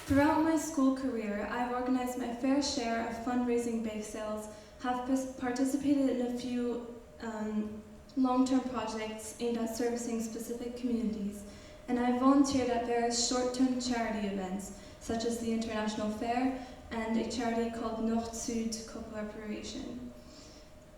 Throughout my school career, I've organized my fair share of fundraising bake sales, have participated in a few long-term projects aimed at servicing specific communities, and I've volunteered at various short-term charity events, such as the International Fair and a charity called Nord-Sud Cooperation.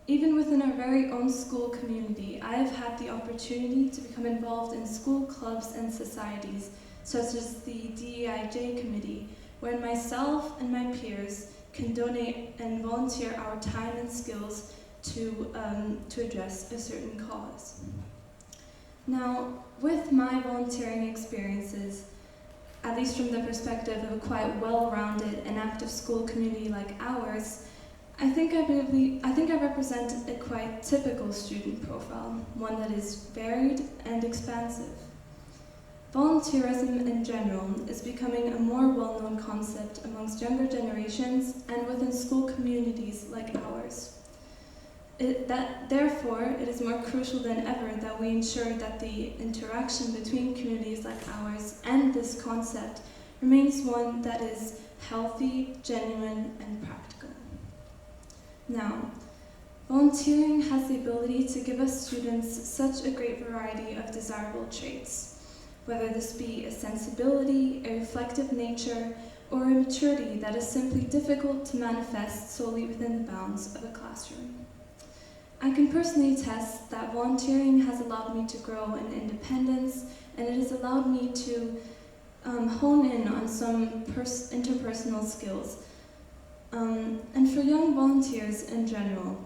Even within our very own school community, I have had the opportunity to become involved in school clubs and societies, such as the DEIJ committee, where myself and my peers can donate and volunteer our time and skills to address a certain cause. Now, with my volunteering experiences, at least from the perspective of a quite well-rounded and active school community like ours, I think I represent a quite typical student profile, one that is varied and expansive. Volunteerism in general is becoming a more well-known concept amongst younger generations and within school communities like ours. Therefore, it is more crucial than ever that we ensure that the interaction between communities like ours and this concept remains one that is healthy, genuine, and practical. Now, volunteering has the ability to give us students such a great variety of desirable traits, whether this be a sensibility, a reflective nature, or a maturity that is simply difficult to manifest solely within the bounds of a classroom. I can personally attest that volunteering has allowed me to grow in independence, and it has allowed me to hone in on some interpersonal skills. And for young volunteers in general,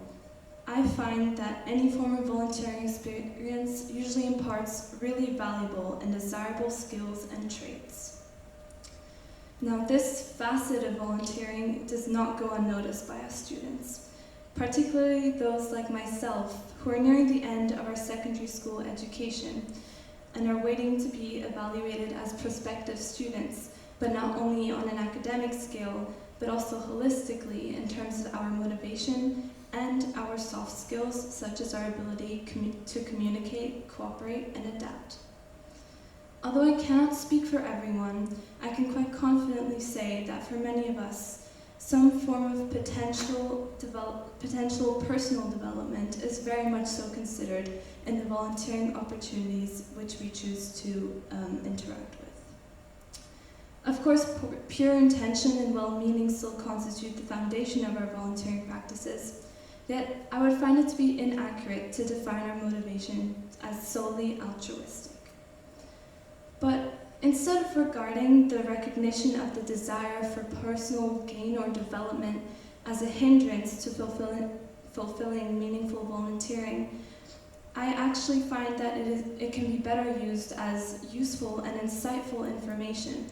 I find that any form of volunteering experience usually imparts really valuable and desirable skills and traits. Now, this facet of volunteering does not go unnoticed by us students, particularly those like myself who are nearing the end of our secondary school education and are waiting to be evaluated as prospective students, but not only on an academic scale, but also holistically in terms of our motivation and our soft skills, such as our ability to communicate, cooperate, and adapt. Although I cannot speak for everyone, I can quite confidently say that for many of us, some form of potential personal development is very much so considered in the volunteering opportunities which we choose to interact with. Of course, pure intention and well-meaning still constitute the foundation of our volunteering practices, yet I would find it to be inaccurate to define our motivation as solely altruistic. But instead of regarding the recognition of the desire for personal gain or development as a hindrance to fulfilling meaningful volunteering, I actually find that it can be better used as useful and insightful information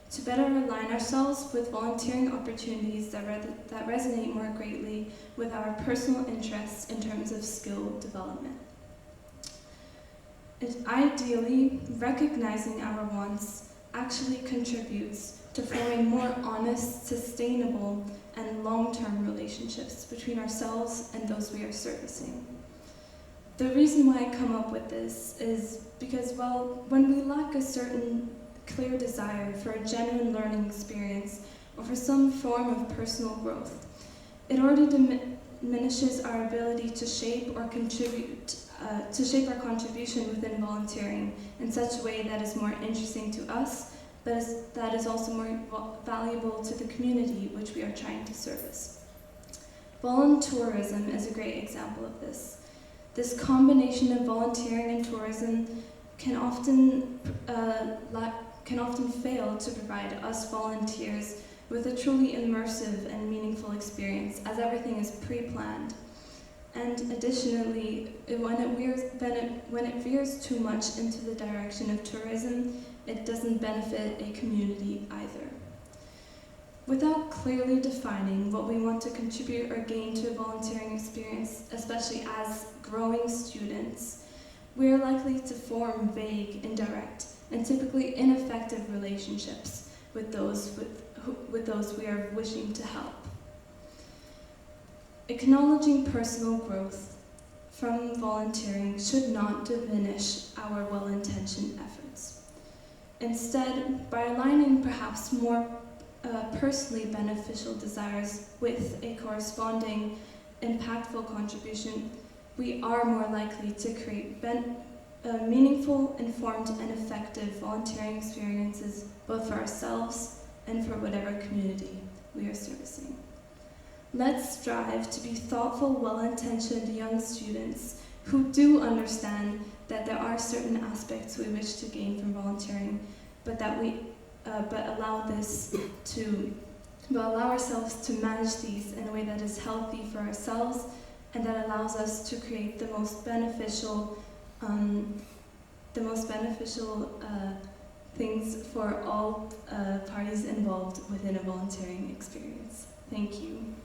to better align ourselves with volunteering opportunities that resonate more greatly with our personal interests in terms of skill development. Ideally, recognizing our wants actually contributes to forming more honest, sustainable, and long-term relationships between ourselves and those we are servicing. The reason why I come up with this is because, well, when we lack a certain clear desire for a genuine learning experience or for some form of personal growth, it already diminishes our ability to shape or contribute to shape our contribution within volunteering in such a way that is more interesting to us, but that is also more valuable to the community which we are trying to service. Voluntourism is a great example of this. This combination of volunteering and tourism can often fail to provide us volunteers with a truly immersive and meaningful experience, as everything is pre-planned. And additionally, when it veers too much into the direction of tourism, it doesn't benefit a community either. Without clearly defining what we want to contribute or gain to a volunteering experience, especially as growing students, we are likely to form vague, indirect, and typically ineffective relationships with those we are wishing to help. Acknowledging personal growth from volunteering should not diminish our well-intentioned efforts. Instead, by aligning perhaps more personally beneficial desires with a corresponding impactful contribution, we are more likely to create meaningful, informed, and effective volunteering experiences both for ourselves and for whatever community we are servicing. Let's strive to be thoughtful, well-intentioned young students who do understand that there are certain aspects we wish to gain from volunteering, but allow ourselves to manage these in a way that is healthy for ourselves and that allows us to create the most beneficial things for all parties involved within a volunteering experience. Thank you.